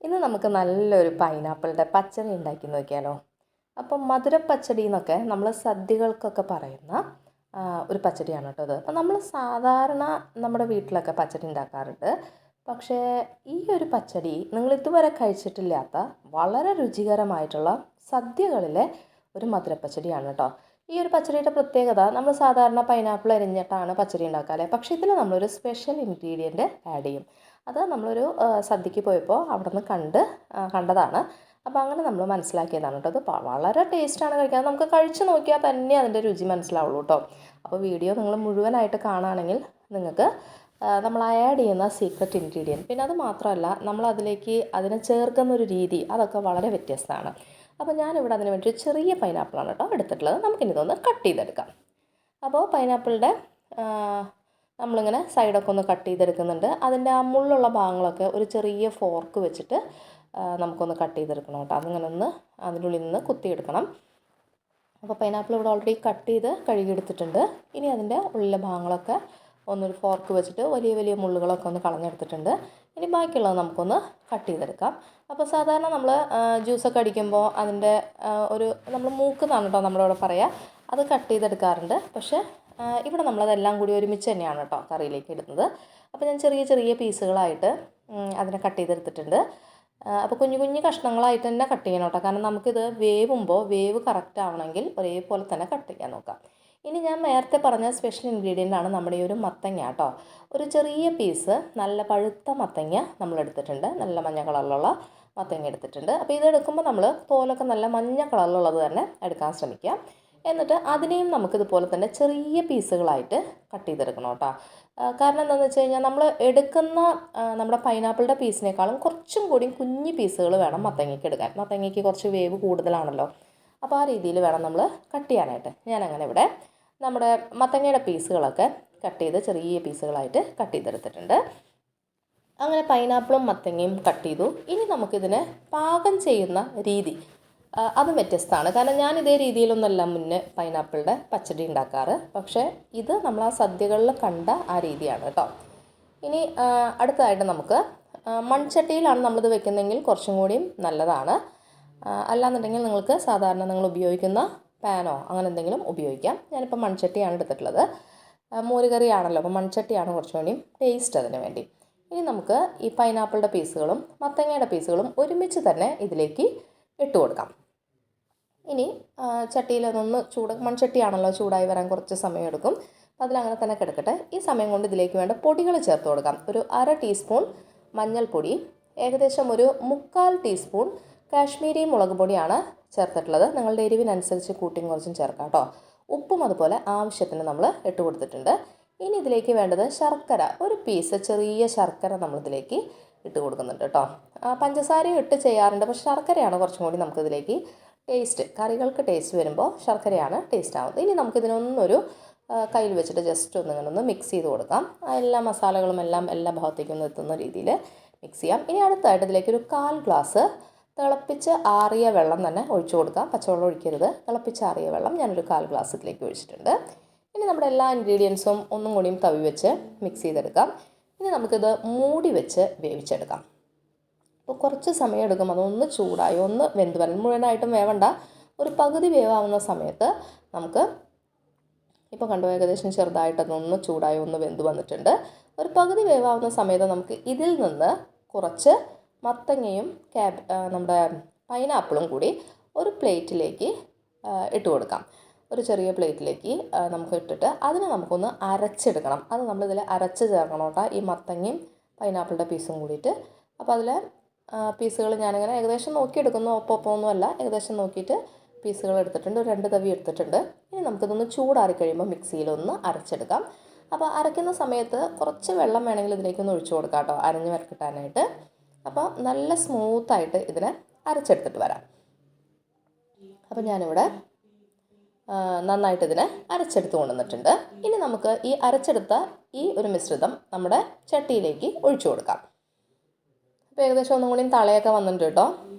ഇന്ന് നമുക്ക് നല്ലൊരു പൈനാപ്പിളിൻ്റെ പച്ചടി ഉണ്ടാക്കി നോക്കിയാലോ. അപ്പം മധുരപ്പച്ചടി എന്നൊക്കെ നമ്മൾ സദ്യകൾക്കൊക്കെ പറയുന്ന ഒരു പച്ചടിയാണ് കേട്ടോ അത്. അപ്പം നമ്മൾ സാധാരണ നമ്മുടെ വീട്ടിലൊക്കെ പച്ചടി ഉണ്ടാക്കാറുണ്ട്. പക്ഷേ ഈ ഒരു പച്ചടി നിങ്ങൾ ഇതുവരെ കഴിച്ചിട്ടില്ലാത്ത വളരെ രുചികരമായിട്ടുള്ള സദ്യകളിലെ ഒരു മധുരപ്പച്ചടിയാണ് കേട്ടോ. ഈ ഒരു പച്ചടിയുടെ പ്രത്യേകത, നമ്മൾ സാധാരണ പൈനാപ്പിൾ അരിഞ്ഞിട്ടാണ് പച്ചടി ഉണ്ടാക്കാറ്. പക്ഷേ ഇതിൽ നമ്മളൊരു സ്പെഷ്യൽ ഇൻഗ്രീഡിയൻറ്റ് ആഡ് ചെയ്യും. അത് നമ്മളൊരു സദ്യക്ക് പോയപ്പോൾ അവിടെ നിന്ന് കണ്ടതാണ്. അപ്പോൾ അങ്ങനെ നമ്മൾ മനസ്സിലാക്കിയതാണ് കേട്ടോ. അത് വളരെ ടേസ്റ്റാണ് കഴിക്കാൻ. നമുക്ക് കഴിച്ച് നോക്കിയാൽ തന്നെ അതിൻ്റെ രുചി മനസ്സിലാവുള്ളൂ കേട്ടോ. അപ്പോൾ വീഡിയോ നിങ്ങൾ മുഴുവനായിട്ട് കാണുകയാണെങ്കിൽ നിങ്ങൾക്ക് നമ്മൾ ആഡ് ചെയ്യുന്ന സീക്രട്ട് ഇൻഗ്രീഡിയൻറ്റ്, പിന്നെ അത് മാത്രമല്ല നമ്മൾ അതിനെ ചേർക്കുന്ന ഒരു രീതി, അതൊക്കെ വളരെ വ്യത്യസ്തമാണ്. അപ്പോൾ ഞാനിവിടെ അതിന് വേണ്ടി ഒരു ചെറിയ പൈനാപ്പിളാണ് കേട്ടോ എടുത്തിട്ടുള്ളത്. നമുക്കിനി ഇതൊന്ന് കട്ട് ചെയ്തെടുക്കാം. അപ്പോൾ പൈനാപ്പിളിൻ്റെ നമ്മളിങ്ങനെ സൈഡൊക്കെ ഒന്ന് കട്ട് ചെയ്തെടുക്കുന്നുണ്ട്. അതിൻ്റെ ആ മുള്ളുള്ള ഭാഗങ്ങളൊക്കെ ഒരു ചെറിയ ഫോർക്ക് വെച്ചിട്ട് നമുക്കൊന്ന് കട്ട് ചെയ്തെടുക്കണം കേട്ടോ. അതിങ്ങനെ ഒന്ന് അതിൻ്റെ ഉള്ളിൽ നിന്ന് കുത്തിയെടുക്കണം. അപ്പോൾ പൈനാപ്പിൾ ഇവിടെ ഓൾറെഡി കട്ട് ചെയ്ത് കഴുകിയെടുത്തിട്ടുണ്ട്. ഇനി അതിൻ്റെ ഉള്ളിലെ ഭാഗങ്ങളൊക്കെ ഒന്നൊരു ഫോർക്ക് വെച്ചിട്ട് വലിയ വലിയ മുള്ളുകളൊക്കെ ഒന്ന് കളഞ്ഞെടുത്തിട്ടുണ്ട്. ഇനി ബാക്കിയുള്ളത് നമുക്കൊന്ന് കട്ട് ചെയ്തെടുക്കാം. അപ്പോൾ സാധാരണ നമ്മൾ ജ്യൂസൊക്കെ അടിക്കുമ്പോൾ അതിൻ്റെ നമ്മൾ മൂക്കെന്നാണ് കേട്ടോ നമ്മളിവിടെ പറയുക, അത് കട്ട് ചെയ്തെടുക്കാറുണ്ട്. പക്ഷേ ഇവിടെ നമ്മളതെല്ലാം കൂടി ഒരുമിച്ച് തന്നെയാണ് കേട്ടോ കറിയിലേക്ക് ഇടുന്നത്. അപ്പോൾ ഞാൻ ചെറിയ ചെറിയ പീസുകളായിട്ട് അതിനെ കട്ട് ചെയ്തെടുത്തിട്ടുണ്ട്. അപ്പോൾ കുഞ്ഞു കുഞ്ഞു കഷ്ണങ്ങളായിട്ട് തന്നെ കട്ട് ചെയ്യണം കേട്ടോ. കാരണം നമുക്കിത് വേവ് കറക്റ്റ് ആവണമെങ്കിൽ ഒരേപോലെ തന്നെ കട്ട് ചെയ്യാൻ നോക്കാം. ഇനി ഞാൻ നേരത്തെ പറഞ്ഞ സ്പെഷ്യൽ ഇൻഗ്രീഡിയൻ്റ് ആണ് നമ്മുടെ ഈ ഒരു മത്തങ്ങ കേട്ടോ. ഒരു ചെറിയ പീസ് നല്ല പഴുത്ത മത്തങ്ങ നമ്മൾ എടുത്തിട്ടുണ്ട്. നല്ല മഞ്ഞ കളറിലുള്ള മത്തങ്ങ എടുത്തിട്ടുണ്ട്. അപ്പോൾ ഇതെടുക്കുമ്പോൾ നമ്മൾ തോലൊക്കെ നല്ല മഞ്ഞ കളറിലുള്ളത് തന്നെ എടുക്കാൻ ശ്രമിക്കുക. എന്നിട്ട് അതിനെയും നമുക്കിതുപോലെ തന്നെ ചെറിയ പീസുകളായിട്ട് കട്ട് ചെയ്തെടുക്കണം കേട്ടോ. കാരണം എന്താണെന്ന് വെച്ച് കഴിഞ്ഞാൽ നമ്മൾ എടുക്കുന്ന നമ്മുടെ പൈനാപ്പിളിൻ്റെ പീസിനേക്കാളും കുറച്ചും കൂടി കുഞ്ഞു പീസുകൾ വേണം മത്തങ്ങയ്ക്ക് എടുക്കാൻ. മത്തങ്ങയ്ക്ക് കുറച്ച് വേവ് കൂടുതലാണല്ലോ. അപ്പോൾ ആ രീതിയിൽ വേണം നമ്മൾ കട്ട് ചെയ്യാനായിട്ട്. ഞാനങ്ങനെ ഇവിടെ നമ്മുടെ മത്തങ്ങയുടെ പീസുകളൊക്കെ കട്ട് ചെയ്ത് ചെറിയ പീസുകളായിട്ട് കട്ട് ചെയ്തെടുത്തിട്ടുണ്ട്. അങ്ങനെ പൈനാപ്പിളും മത്തങ്ങയും കട്ട് ചെയ്തു. ഇനി നമുക്കിതിനെ പാകം ചെയ്യുന്ന രീതി അത് വ്യത്യസ്തമാണ്. കാരണം ഞാൻ ഇതേ രീതിയിലൊന്നുമല്ല മുന്നേ പൈനാപ്പിളിൻ്റെ പച്ചടി ഉണ്ടാക്കാറ്. പക്ഷേ ഇത് നമ്മൾ ആ സദ്യകളിൽ കണ്ട ആ രീതിയാണ് കേട്ടോ. ഇനി അടുത്തതായിട്ട് നമുക്ക് മൺചട്ടിയിലാണ് നമ്മളിത് വെക്കുന്നതെങ്കിൽ കുറച്ചും കൂടിയും നല്ലതാണ്. അല്ലാന്നുണ്ടെങ്കിൽ നിങ്ങൾക്ക് സാധാരണ നിങ്ങൾ ഉപയോഗിക്കുന്ന പാനോ അങ്ങനെ എന്തെങ്കിലും ഉപയോഗിക്കാം. ഞാനിപ്പോൾ മൺചട്ടിയാണ് എടുത്തിട്ടുള്ളത്. മോരുകറിയാണല്ലോ, അപ്പോൾ മൺചട്ടിയാണ് കുറച്ചും കൂടിയും ടേസ്റ്റ് അതിന് വേണ്ടി. ഇനി നമുക്ക് ഈ പൈനാപ്പിളിൻ്റെ പീസുകളും മത്തങ്ങയുടെ പീസുകളും ഒരുമിച്ച് തന്നെ ഇതിലേക്ക് ഇട്ട് കൊടുക്കാം. ഇനി ചട്ടിയിലതൊന്ന് മൺചട്ടിയാണല്ലോ, ചൂടായി വരാൻ കുറച്ച് സമയം എടുക്കും. അപ്പോൾ അതിലങ്ങനെ തന്നെ കിടക്കട്ടെ. ഈ സമയം കൊണ്ട് ഇതിലേക്ക് വേണ്ട പൊടികൾ ചേർത്ത് കൊടുക്കാം. ഒരു 1/2 ടീസ്പൂൺ മഞ്ഞൾപ്പൊടി, ഏകദേശം ഒരു 1/4 ടീസ്പൂൺ കാശ്മീരി മുളക് പൊടിയാണ് ചേർത്തിട്ടുള്ളത്. നിങ്ങളുടെ എരിവിനനുസരിച്ച് കൂട്ടിയും കുറച്ചും ചേർക്കാം കേട്ടോ. ഉപ്പും അതുപോലെ ആവശ്യത്തിന് നമ്മൾ ഇട്ട് കൊടുത്തിട്ടുണ്ട്. ഇനി ഇതിലേക്ക് വേണ്ടത് ശർക്കര, ഒരു പീസ് ചെറിയ ശർക്കര നമ്മളിതിലേക്ക് ഇട്ട് കൊടുക്കുന്നുണ്ട് കേട്ടോ. പഞ്ചസാരയും ഇട്ട് ചെയ്യാറുണ്ട്, പക്ഷേ ശർക്കരയാണ് കുറച്ചും കൂടി നമുക്കിതിലേക്ക് ടേസ്റ്റ്. കറികൾക്ക് ടേസ്റ്റ് വരുമ്പോൾ ശർക്കരയാണ് ടേസ്റ്റ് ആവുന്നത്. ഇനി നമുക്കിതിനൊന്നൊരു കയ്യിൽ വെച്ചിട്ട് ജസ്റ്റ് ഇങ്ങനെ മിക്സ് ചെയ്ത് കൊടുക്കാം. എല്ലാ മസാലകളും എല്ലാ ഭാഗത്തേക്കും എത്തുന്ന രീതിയിൽ മിക്സ് ചെയ്യാം. ഇനി അടുത്തായിട്ട് ഇതിലേക്ക് ഒരു 1/4 ഗ്ലാസ് തിളപ്പിച്ച് ആറിയ വെള്ളം തന്നെ ഒഴിച്ചു കൊടുക്കാം. പച്ചവെള്ളം ഒഴിക്കരുത്, തിളപ്പിച്ചാറിയ വെള്ളം ഞാനൊരു 1/4 ഗ്ലാസ് ഇതിലേക്ക് ഒഴിച്ചിട്ടുണ്ട്. ഇനി നമ്മുടെ എല്ലാ ഇൻഗ്രീഡിയൻസും ഒന്നും കൂടിയും തവി വെച്ച് മിക്സ് ചെയ്തെടുക്കാം. ഇനി നമുക്കിത് മൂടി വെച്ച് വേവിച്ചെടുക്കാം. അപ്പോൾ കുറച്ച് സമയം എടുക്കും. അതൊന്ന് ചൂടായി ഒന്ന് വെന്ത് വരണം. മുഴുവനായിട്ടും വേവണ്ട, ഒരു പകുതി വേവാവുന്ന സമയത്ത് നമുക്ക് ഇപ്പോൾ കണ്ടു ഏകദേശം ചെറുതായിട്ടതൊന്ന് ചൂടായി ഒന്ന് വെന്ത് വന്നിട്ടുണ്ട്. ഒരു പകുതി വേവാവുന്ന സമയത്ത് നമുക്ക് ഇതിൽ നിന്ന് കുറച്ച് മത്തങ്ങയും നമ്മുടെ പൈനാപ്പിളും കൂടി ഒരു പ്ലേറ്റിലേക്ക് ഇട്ട് കൊടുക്കാം. ഒരു ചെറിയ പ്ലേറ്റിലേക്ക് നമുക്ക് ഇട്ടിട്ട് അതിനെ നമുക്കൊന്ന് അരച്ചെടുക്കണം. അത് നമ്മളിതിൽ അരച്ച് ചേർക്കണം കേട്ടോ, ഈ മത്തങ്ങയും പൈനാപ്പിളിൻ്റെ പീസും കൂടിയിട്ട്. അപ്പോൾ അതിൽ പീസുകൾ ഞാനിങ്ങനെ ഏകദേശം നോക്കിയെടുക്കുന്നു, ഒപ്പമൊന്നുമല്ല, ഏകദേശം നോക്കിയിട്ട് പീസുകൾ എടുത്തിട്ടുണ്ട്. ഒരു 2 തവി എടുത്തിട്ടുണ്ട്. ഇനി നമുക്കിതൊന്ന് ചൂടാറി കഴിയുമ്പോൾ മിക്സിയിലൊന്ന് അരച്ചെടുക്കാം. അപ്പോൾ അരയ്ക്കുന്ന സമയത്ത് കുറച്ച് വെള്ളം വേണമെങ്കിൽ ഇതിലേക്കൊന്ന് ഒഴിച്ചു കൊടുക്കാം കേട്ടോ, അരഞ്ഞ് വരക്കിട്ടാനായിട്ട്. അപ്പോൾ നല്ല സ്മൂത്തായിട്ട് ഇതിനെ അരച്ചെടുത്തിട്ട് വരാം. അപ്പോൾ ഞാനിവിടെ നന്നായിട്ട് ഇതിനെ അരച്ചെടുത്ത് കൊണ്ടുവന്നിട്ടുണ്ട്. ഇനി നമുക്ക് ഈ അരച്ചെടുത്ത ഈ ഒരു മിശ്രിതം നമ്മുടെ ചട്ടിയിലേക്ക് ഒഴിച്ചു കൊടുക്കാം. അപ്പോൾ ഏകദേശം ഒന്നും കൂടി തളയൊക്കെ വന്നിട്ടുണ്ട് കേട്ടോ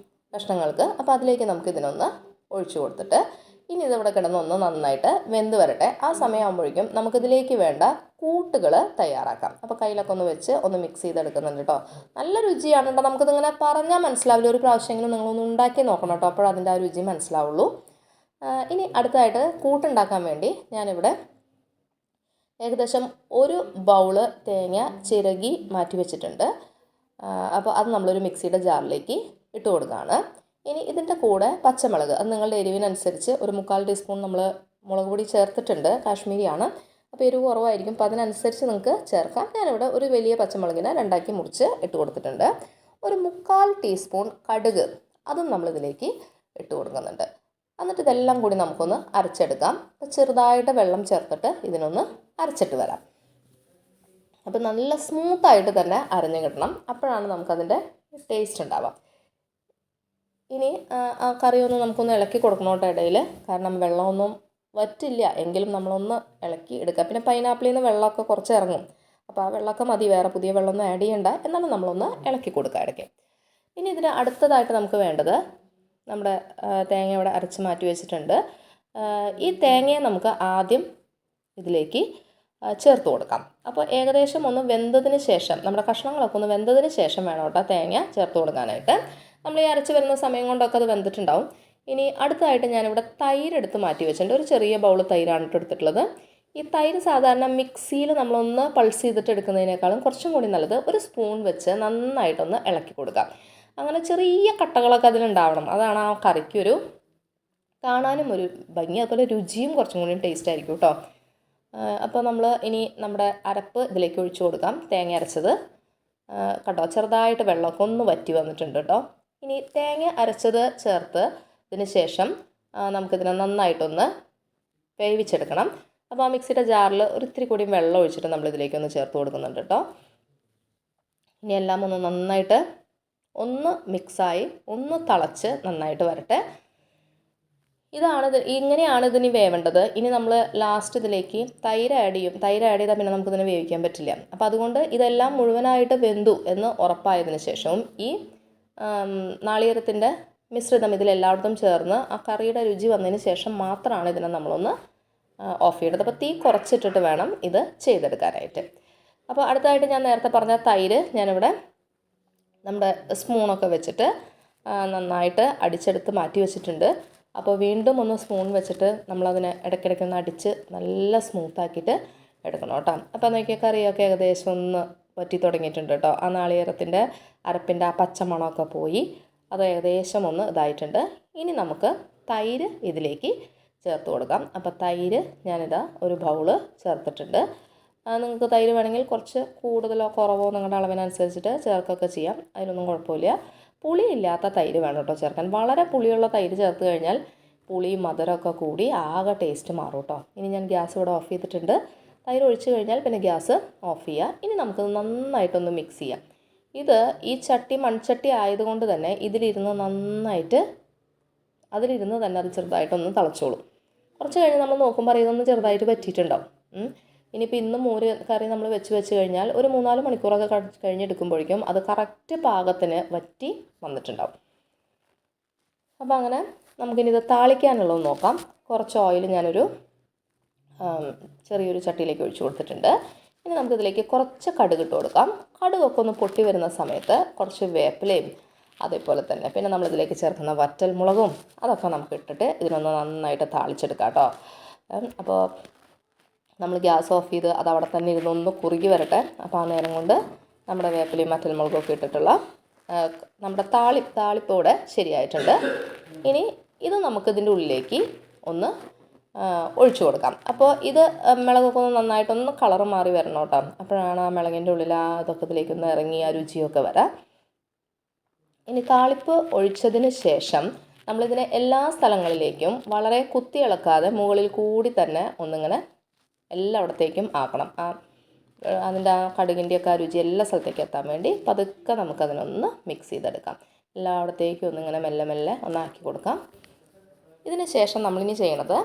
കഷ്ണങ്ങൾക്ക്. അപ്പോൾ അതിലേക്ക് നമുക്ക് ഇതിനൊന്ന് ഒഴിച്ചു കൊടുത്തിട്ട് ഇനി ഇതിവിടെ കിടന്നൊന്ന് നന്നായിട്ട് വെന്ത് വരട്ടെ. ആ സമയമാകുമ്പോഴേക്കും നമുക്കിതിലേക്ക് വേണ്ട കൂട്ടുകൾ തയ്യാറാക്കാം. അപ്പോൾ കയ്യിലൊക്കെ ഒന്ന് വെച്ച് ഒന്ന് മിക്സ് ചെയ്തെടുക്കുന്നുണ്ട് കേട്ടോ. നല്ല രുചിയാണ് കേട്ടോ. നമുക്കിതിങ്ങനെ പറഞ്ഞാൽ മനസ്സിലാവില്ല. ഒരു പ്രാവശ്യമെങ്കിലും നിങ്ങളൊന്ന് ഉണ്ടാക്കി നോക്കണം കേട്ടോ. അപ്പോൾ അതിൻ്റെ ആ രുചി മനസ്സിലാവുള്ളൂ. ഇനി അടുത്തതായിട്ട് കൂട്ടുണ്ടാക്കാൻ വേണ്ടി ഞാനിവിടെ ഏകദേശം 1 ബൗള് തേങ്ങ ചിരകി മാറ്റി വെച്ചിട്ടുണ്ട്. അപ്പോൾ അത് നമ്മളൊരു മിക്സിയുടെ ജാറിലേക്ക് ഇട്ട് കൊടുക്കുകയാണ്. ഇനി ഇതിൻ്റെ കൂടെ പച്ചമുളക്, അത് നിങ്ങളുടെ എരിവിനനുസരിച്ച് ഒരു 3/4 ടീസ്പൂൺ നമ്മൾ മുളക് പൊടി ചേർത്തിട്ടുണ്ട്. കാശ്മീരിയാണ്, അപ്പോൾ എരിവ് കുറവായിരിക്കും. അപ്പോൾ അതിനനുസരിച്ച് നിങ്ങൾക്ക് ചേർക്കാം. ഞാനിവിടെ ഒരു വലിയ പച്ചമുളകിനെ 2ആക്കി മുറിച്ച് ഇട്ട് കൊടുത്തിട്ടുണ്ട്. ഒരു 3/4 ടീസ്പൂൺ കടുക്, അതും നമ്മളിതിലേക്ക് ഇട്ട് കൊടുക്കുന്നുണ്ട്. എന്നിട്ട് ഇതെല്ലാം കൂടി നമുക്കൊന്ന് അരച്ചെടുക്കാം. അപ്പോൾ ചെറുതായിട്ട് വെള്ളം ചേർത്തിട്ട് ഇതിനൊന്ന് അരച്ചിട്ട് വരാം. അപ്പോൾ നല്ല സ്മൂത്തായിട്ട് തന്നെ അരഞ്ഞു കിട്ടണം. അപ്പോഴാണ് നമുക്കതിൻ്റെ ടേസ്റ്റ് ഉണ്ടാവുക. ഇനി ആ കറിയൊന്ന് നമുക്കൊന്ന് ഇളക്കി കൊടുക്കണം കേട്ടോ ഇടയിൽ. കാരണം വെള്ളമൊന്നും വറ്റില്ല, എങ്കിലും നമ്മളൊന്ന് ഇളക്കി എടുക്കുക. പിന്നെ പൈനാപ്പിളിൽ നിന്ന് വെള്ളമൊക്കെ കുറച്ച് ഇറങ്ങും. അപ്പോൾ ആ വെള്ളമൊക്കെ മതി, വേറെ പുതിയ വെള്ളമൊന്നും ആഡ് ചെയ്യണ്ട. എന്നാലും നമ്മളൊന്ന് ഇളക്കി കൊടുക്കുക ഇടയ്ക്ക്. ഇനി ഇതിന് അടുത്തതായിട്ട് നമുക്ക് വേണ്ടത് നമ്മുടെ തേങ്ങ ഇവിടെ അരച്ച് മാറ്റി വെച്ചിട്ടുണ്ട്. ഈ തേങ്ങയെ നമുക്ക് ആദ്യം ഇതിലേക്ക് ചേർത്ത് കൊടുക്കാം. അപ്പോൾ ഏകദേശം ഒന്ന് വെന്തതിന് ശേഷം, നമ്മുടെ കഷ്ണങ്ങളൊക്കെ ഒന്ന് വെന്തതിന് ശേഷം വേണം കേട്ടോ തേങ്ങ ചേർത്ത് കൊടുക്കാനായിട്ട്. നമ്മൾ ഈ അരച്ച് വരുന്ന സമയം കൊണ്ടൊക്കെ അത് വെന്തിട്ടുണ്ടാവും. ഇനി അടുത്തതായിട്ട് ഞാനിവിടെ തൈര് എടുത്ത് മാറ്റി വെച്ചിട്ടുണ്ട്. ഒരു ചെറിയ ബൗൾ തൈരാണ് എടുത്തിട്ടുള്ളത്. ഈ തൈര് സാധാരണ മിക്സിയിൽ നമ്മളൊന്ന് പൾസ് ചെയ്തിട്ട് എടുക്കുന്നതിനേക്കാളും കുറച്ചും കൂടി നല്ലത് ഒരു സ്പൂൺ വെച്ച് നന്നായിട്ടൊന്ന് ഇളക്കി കൊടുക്കാം. അങ്ങനെ ചെറിയ കട്ടകളൊക്കെ അതിലുണ്ടാവണം. അതാണ് ആ കറിക്കൊരു കാണാനും ഒരു ഭംഗി, അതുപോലെ രുചിയും കുറച്ചും കൂടി ടേസ്റ്റ് ആയിരിക്കും കേട്ടോ. അപ്പോൾ നമ്മൾ ഇനി നമ്മുടെ അരപ്പ് ഇതിലേക്ക് ഒഴിച്ചു കൊടുക്കാം. തേങ്ങ അരച്ചത് കേട്ടോ, ചെറുതായിട്ട് വെള്ളമൊക്കെ ഒന്ന് വറ്റി വന്നിട്ടുണ്ട് കേട്ടോ. ഇനി തേങ്ങ അരച്ചത് ചേർത്ത് ഇതിന് ശേഷം നമുക്കിതിനെ നന്നായിട്ടൊന്ന് വേവിച്ചെടുക്കണം. അപ്പോൾ ആ മിക്സിയുടെ ജാറിൽ ഒരിത്തിരി കൂടി വെള്ളം ഒഴിച്ചിട്ട് നമ്മളിതിലേക്കൊന്ന് ചേർത്ത് കൊടുക്കുന്നുണ്ട് കേട്ടോ. ഇനി എല്ലാം ഒന്ന് നന്നായിട്ട് ഒന്ന് മിക്സായി ഒന്ന് തിളച്ച് നന്നായിട്ട് വരട്ടെ. ഇങ്ങനെയാണ് ഇതിന് വേവേണ്ടത്. ഇനി നമ്മൾ ലാസ്റ്റ് ഇതിലേക്ക് തൈര് ആഡ് ചെയ്യും. തൈര് ആഡ് ചെയ്താൽ പിന്നെ നമുക്കിതിനെ വേവിക്കാൻ പറ്റില്ല. അപ്പോൾ അതുകൊണ്ട് ഇതെല്ലാം മുഴുവനായിട്ട് വെന്തു എന്ന് ഉറപ്പായതിന് ശേഷവും ഈ നാളികേരത്തിൻ്റെ മിശ്രിതം ഇതിലെല്ലായിടത്തും ചേർന്ന് ആ കറിയുടെ രുചി വന്നതിന് ശേഷം മാത്രമാണ് ഇതിനെ നമ്മളൊന്ന് ഓഫ് ചെയ്യേണ്ടത്. അപ്പോൾ തീ കുറച്ചിട്ടിട്ട് വേണം ഇത് ചെയ്തെടുക്കാനായിട്ട്. അപ്പോൾ അടുത്തതായിട്ട് ഞാൻ നേരത്തെ പറഞ്ഞ തൈര് ഞാനിവിടെ നമ്മുടെ സ്പൂണൊക്കെ വെച്ചിട്ട് നന്നായിട്ട് അടിച്ചെടുത്ത് മാറ്റി വെച്ചിട്ടുണ്ട്. അപ്പോൾ വീണ്ടും ഒന്ന് സ്പൂൺ വെച്ചിട്ട് നമ്മളതിനെ ഇടയ്ക്കിടയ്ക്ക് ഒന്ന് അടിച്ച് നല്ല സ്മൂത്താക്കിയിട്ട് എടുക്കണം കേട്ടോ. അപ്പോൾ നോക്കിയാൽ കറിയൊക്കെ ഏകദേശം ഒന്ന് വറ്റി തുടങ്ങിയിട്ടുണ്ട് കേട്ടോ. ആ നാളികേരത്തിൻ്റെ അരപ്പിൻ്റെ ആ പച്ചമണമൊക്കെ പോയി അത് ഏകദേശം ഒന്ന് ഇതായിട്ടുണ്ട്. ഇനി നമുക്ക് തൈര് ഇതിലേക്ക് ചേർത്ത് കൊടുക്കാം. അപ്പോൾ തൈര് ഞാനിതാ ഒരു ബൗള് ചേർത്തിട്ടുണ്ട്. നിങ്ങൾക്ക് തൈര് വേണമെങ്കിൽ കുറച്ച് കൂടുതലോ കുറവോ നിങ്ങളുടെ അളവിനനുസരിച്ചിട്ട് ചേർക്കുകയൊക്കെ ചെയ്യാം. അതിനൊന്നും കുഴപ്പമില്ല. പുളിയില്ലാത്ത തൈര് വേണം കേട്ടോ ചേർക്കാൻ. വളരെ പുളിയുള്ള തൈര് ചേർത്ത് കഴിഞ്ഞാൽ പുളി മധുരമൊക്കെ കൂടി ആകെ ടേസ്റ്റ് മാറും കേട്ടോ. ഇനി ഞാൻ ഗ്യാസ് ഇവിടെ ഓഫ് ചെയ്തിട്ടുണ്ട്. തൈര് ഒഴിച്ച് കഴിഞ്ഞാൽ പിന്നെ ഗ്യാസ് ഓഫ് ചെയ്യുക. ഇനി നമുക്കത് നന്നായിട്ടൊന്ന് മിക്സ് ചെയ്യാം. ഈ ചട്ടി മൺചട്ടി ആയതുകൊണ്ട് തന്നെ ഇതിലിരുന്ന് നന്നായിട്ട് അതിലിരുന്ന് തന്നെ അത് ചെറുതായിട്ടൊന്ന് തിളച്ചോളും. കുറച്ച് കഴിഞ്ഞ് നമ്മൾ നോക്കുമ്പോൾ ഇതൊന്ന് ചെറുതായിട്ട് പറ്റിയിട്ടുണ്ടാവും. ഇനിയിപ്പോൾ ഇന്ന് മോര് കറി നമ്മൾ വെച്ച് കഴിഞ്ഞാൽ ഒരു 3-4 മണിക്കൂറൊക്കെ കഴിഞ്ഞെടുക്കുമ്പോഴേക്കും അത് കറക്റ്റ് പാകത്തിന് വറ്റി വന്നിട്ടുണ്ടാവും. അപ്പോൾ അങ്ങനെ നമുക്കിനി ഇത് താളിക്കാനുള്ളത് നോക്കാം. കുറച്ച് ഓയിൽ ഞാനൊരു ചെറിയൊരു ചട്ടിയിലേക്ക് ഒഴിച്ചു കൊടുത്തിട്ടുണ്ട്. ഇനി നമുക്കിതിലേക്ക് കുറച്ച് കടുക് ഇട്ട് കൊടുക്കാം. കടുകൊക്കെ ഒന്ന് പൊട്ടി വരുന്ന സമയത്ത് കുറച്ച് വേപ്പിലയും അതേപോലെ തന്നെ പിന്നെ നമ്മളിതിലേക്ക് ചേർക്കുന്ന വറ്റൽമുളകും അതൊക്കെ നമുക്ക് ഇട്ടിട്ട് ഇതിനൊന്ന് നന്നായിട്ട് താളിച്ചെടുക്കാം കേട്ടോ. അപ്പോൾ നമ്മൾ ഗ്യാസ് ഓഫ് ചെയ്ത് അത് അവിടെ തന്നെ ഇരുന്നൊന്ന് കുറുകി വരട്ടെ. അപ്പോൾ ആ നേരം കൊണ്ട് നമ്മുടെ വേപ്പിലയും വറ്റൽമുളകും ഒക്കെ ഇട്ടിട്ടുള്ള നമ്മുടെ താളിപ്പ് ഇവിടെ ശരിയായിട്ടുണ്ട്. ഇനി ഇത് നമുക്കിതിൻ്റെ ഉള്ളിലേക്ക് ഒന്ന് ഒഴിച്ചു കൊടുക്കാം. അപ്പോൾ ഇത് മിളകൊക്കെ ഒന്ന് നന്നായിട്ടൊന്ന് കളറ് മാറി വരണം കേട്ടോ. അപ്പോഴാണ് ആ മിളകിൻ്റെ ഉള്ളിൽ ആ ഇതൊക്കെ ഇതിലേക്കൊന്ന് ഇറങ്ങി ആ രുചിയൊക്കെ വരാം. ഇനി താളിപ്പ് ഒഴിച്ചതിന് ശേഷം നമ്മളിതിനെ എല്ലാ സ്ഥലങ്ങളിലേക്കും വളരെ കുത്തി ഇളക്കാതെ മുകളിൽ കൂടി തന്നെ ഒന്നിങ്ങനെ എല്ലായിടത്തേക്കും ആക്കണം. അതിൻ്റെ ആ കടുകിൻ്റെയൊക്കെ ആ രുചി എല്ലാ സ്ഥലത്തേക്കും എത്താൻ വേണ്ടി പതുക്കെ നമുക്കതിനൊന്ന് മിക്സ് ചെയ്തെടുക്കാം. എല്ലായിടത്തേക്കും ഒന്നിങ്ങനെ മെല്ലെ മെല്ലെ ഒന്നാക്കി കൊടുക്കാം. ഇതിന് ശേഷം നമ്മളിനി ചെയ്യണത്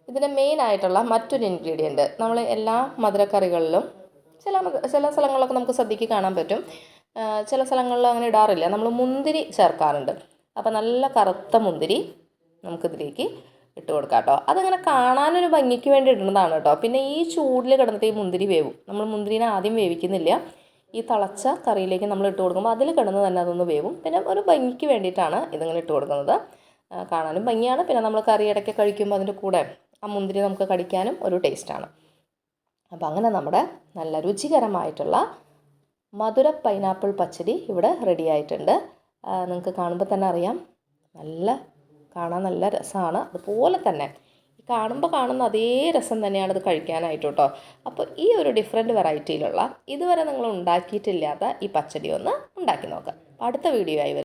ഇതിൻ്റെ മെയിനായിട്ടുള്ള മറ്റൊരു ഇൻഗ്രീഡിയൻറ്റ് നമ്മൾ എല്ലാ മധുരക്കറികളിലും ചില സ്ഥലങ്ങളിലൊക്കെ നമുക്ക് സദ്യക്ക് കാണാൻ പറ്റും. ചില സ്ഥലങ്ങളിൽ അങ്ങനെ ഇടാറില്ല. നമ്മൾ മുന്തിരി ചേർക്കാറുണ്ട്. അപ്പോൾ നല്ല കറുത്ത മുന്തിരി നമുക്കിതിലേക്ക് ഇട്ട് കൊടുക്കാം കേട്ടോ. അതങ്ങനെ കാണാനൊരു ഭംഗിക്ക് വേണ്ടി ഇടുന്നതാണ് കേട്ടോ. പിന്നെ ഈ ചൂടിൽ കിടന്നിട്ട് ഈ മുന്തിരി വേവും. നമ്മൾ മുന്തിരിനെ ആദ്യം വേവിക്കുന്നില്ല, ഈ തിളച്ച കറിയിലേക്ക് നമ്മൾ ഇട്ട് കൊടുക്കുമ്പോൾ അതിൽ കിടന്ന് തന്നെ അതൊന്ന് വേവും. പിന്നെ ഒരു ഭംഗിക്ക് വേണ്ടിയിട്ടാണ് ഇതിങ്ങനെ ഇട്ട് കൊടുക്കുന്നത്. കാണാനും ഭംഗിയാണ്, പിന്നെ നമ്മൾ കറി ഇടയ്ക്ക് കഴിക്കുമ്പോൾ അതിൻ്റെ കൂടെ ആ മുന്തിരി നമുക്ക് കടിക്കാനും ഒരു ടേസ്റ്റാണ്. അപ്പോൾ അങ്ങനെ നമ്മുടെ നല്ല രുചികരമായിട്ടുള്ള മധുര പൈനാപ്പിൾ പച്ചടി ഇവിടെ റെഡി ആയിട്ടുണ്ട്. നിങ്ങൾക്ക് കാണുമ്പോൾ തന്നെ അറിയാം, കാണാൻ നല്ല രസമാണ്. അതുപോലെ തന്നെ ഈ കാണുന്ന അതേ രസം തന്നെയാണ് ഇത് കഴിക്കാനായിട്ട് കേട്ടോ. അപ്പോൾ ഈ ഒരു ഡിഫറെൻറ്റ് വെറൈറ്റിയിലുള്ള ഇതുവരെ നിങ്ങൾ ഉണ്ടാക്കിയിട്ടില്ലാത്ത ഈ പച്ചടി ഒന്ന് ഉണ്ടാക്കി നോക്കാം. അടുത്ത വീഡിയോ ആയി വരും.